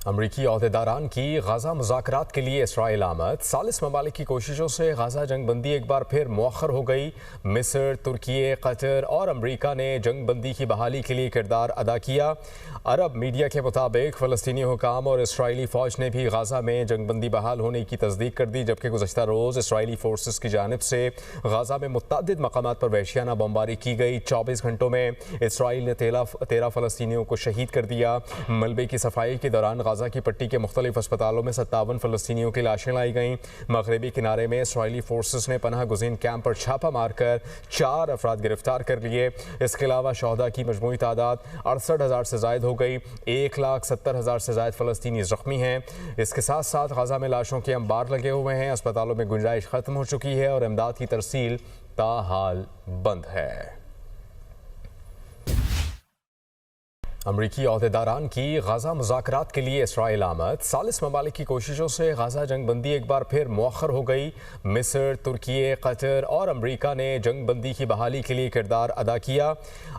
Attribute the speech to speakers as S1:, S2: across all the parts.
S1: अमरीकी अहदेदारान की गजा मुज़ाकरात के लिए इसराइल आमद। सालिस ममालिक की कोशिशों से गजा जंग बंदी एक बार फिर मौखर हो गई। मिस्र, तुर्की, कतर और अमरीका ने जंग बंदी की बहाली के लिए किरदार अदा किया। अरब मीडिया के मुताबिक फ़लस्तीनी हुकाम और इसराइली फ़ौज ने भी गजा में जंग बंदी बहाल होने की तस्दीक कर दी, जबकि गुज़श्ता रोज़ इसराइली फोर्सेस की जानिब से गजा में मुतअद्दिद मकामात पर वहशियाना बमबारी की गई। 24 घंटों में इसराइल ने 13 फ़लस्तीनियों को शहीद कर दिया। मलबे की सफाई के दौरान गजा की पट्टी के मुख्तलिफ अस्पतालों में 57 फ़लस्तीनियों की लाशें लाई गईं। मगरबी किनारे में इसराइली फोर्सेस ने पनाह गुज़ीन कैंप पर छापा मारकर 4 अफराद गिरफ्तार कर लिए। इसके अलावा शहदा की मजमूई तादाद 68,000 से जायद हो गई। 1,70,000 से जायद फ़लस्तीनी ज़ख्मी हैं। इसके साथ साथ गजा में लाशों के अंबार लगे हुए हैं। अस्पतालों में गुंजाइश ख़त्म हो चुकी है और इमदाद की तरसील ताहाल बंद है। अमरीकी अहदेदारान की गजा मुज़ाकरात के लिए इसराइल आमद। सालिस ममालिक की कोशिशों से गजा जंग बंदी एक बार फिर मौखर हो गई। मिस्र, तुर्की, कतर और अमरीका ने जंग बंदी की बहाली के लिए किरदार अदा किया।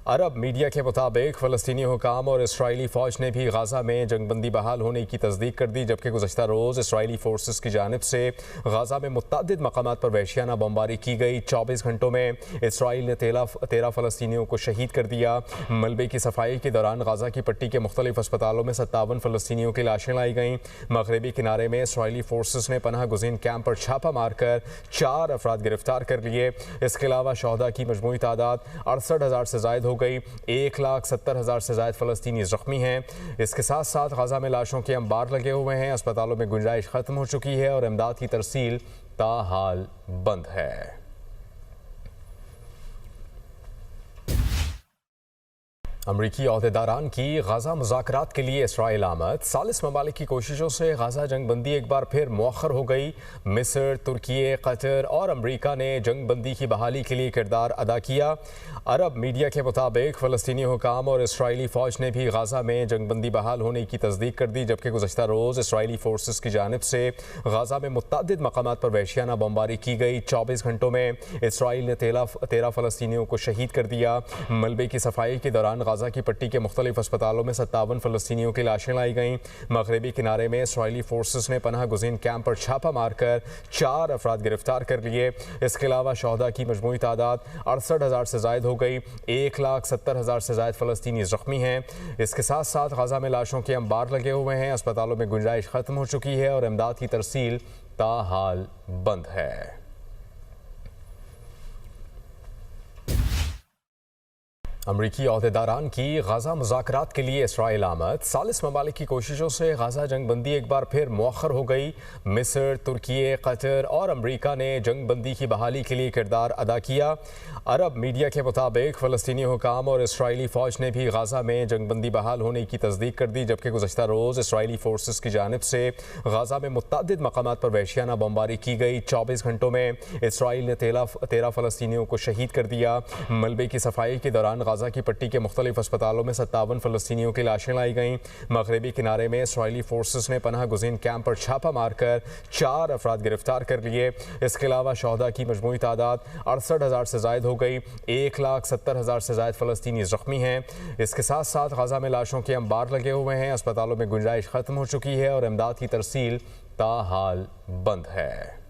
S1: अरब मीडिया के मुताबिक फ़लस्तीनी हुकाम और इसराइली फ़ौज ने भी गजा में जंग बंदी बहाल होने की तस्दीक कर दी, जबकि गुज़श्ता रोज़ इसराइली फोर्सेस की जानिब से गजा में मुतअद्दिद मकामात पर वहशियाना बमबारी की गई। 24 घंटों में इसराइल ने 13 फ़लस्तीनियों को शहीद कर दिया। मलबे की सफाई के दौरान गजा की पट्टी के मुख्तलिफ अस्पतालों में 57 फ़लस्तीनियों की लाशें लाई गईं। मगरबी किनारे में इसराइली फोर्सेस ने पनाह गुज़ीन कैंप पर छापा मारकर 4 अफराद गिरफ्तार कर लिए। इसके अलावा शहदा की मजमूई तादाद 68,000 से जायद हो गई। 1,70,000 से जायद फ़लस्तीनी ज़ख्मी हैं। इसके साथ साथ गजा में लाशों के अंबार लगे हुए हैं। अस्पतालों में गुंजाइश ख़त्म हो चुकी है और इमदाद की तरसील ताहाल बंद है। अमरीकी अहदेदारान की गजा मुज़ाकरात के लिए इसराइल आमद। सालिस ममालिक की कोशिशों से गजा जंग बंदी एक बार फिर मौखर हो गई। मिस्र, तुर्की, कतर और अमरीका ने जंग बंदी की बहाली के लिए किरदार अदा किया। अरब मीडिया के मुताबिक फ़लस्तीनी हुकाम और इसराइली फ़ौज ने भी गजा में जंग बंदी बहाल होने की तस्दीक कर दी, जबकि गुज़श्ता रोज़ इसराइली फोर्सेस की जानिब से गजा में मुतअद्दिद मकामात पर वहशियाना बमबारी की गई। 24 घंटों में इसराइल ने 13 फ़लस्तीनियों को शहीद कर दिया। मलबे की सफाई के दौरान गजा की पट्टी के मुख्तलिफ अस्पतालों में 57 फ़लस्तीनियों की लाशें लाई गईं। मगरबी किनारे में इसराइली फोर्सेस ने पनाह गुज़ीन कैंप पर छापा मारकर 4 अफराद गिरफ्तार कर लिए। इसके अलावा शहदा की मजमूई तादाद 68,000 से जायद हो गई। 1,70,000 से जायद फ़लस्तीनी ज़ख्मी हैं। इसके साथ साथ गजा में लाशों के अंबार लगे हुए हैं। अस्पतालों में गुंजाइश ख़त्म हो चुकी है और इमदाद की तरसील ताहाल बंद है। अमरीकी अहदेदारान की गजा मुज़ाकरात के लिए इसराइल आमद। सालिस ममालिक की कोशिशों से गजा जंग बंदी एक बार फिर मौखर हो गई। मिस्र, तुर्की, कतर और अमरीका ने जंग बंदी की बहाली के लिए किरदार अदा किया। अरब मीडिया के मुताबिक फ़लस्तीनी हुकाम और इसराइली फ़ौज ने भी गजा में जंग बंदी बहाल होने की तस्दीक कर दी, जबकि गुज़श्ता रोज़ इसराइली फोर्सेस की जानिब से गजा में मुतअद्दिद मकामात पर वहशियाना बमबारी की गई। 24 घंटों में इसराइल ने 13 फ़लस्तीनियों को शहीद कर दिया। मलबे की सफाई के दौरान गजा की पट्टी के मुख्तलिफ अस्पतालों में 57 फ़लस्तीनियों की लाशें लाई गईं। मगरबी किनारे में इसराइली फोर्सेस ने पनाह गुज़ीन कैंप पर छापा मारकर 4 अफराद गिरफ्तार कर लिए। इसके अलावा शहदा की मजमूई तादाद 68,000 से जायद हो गई। 1,70,000 से जायद फ़लस्तीनी ज़ख्मी हैं। इसके साथ साथ गजा में लाशों के अंबार लगे हुए हैं। अस्पतालों में गुंजाइश ख़त्म हो चुकी है और इमदाद की तरसील ताहाल बंद है।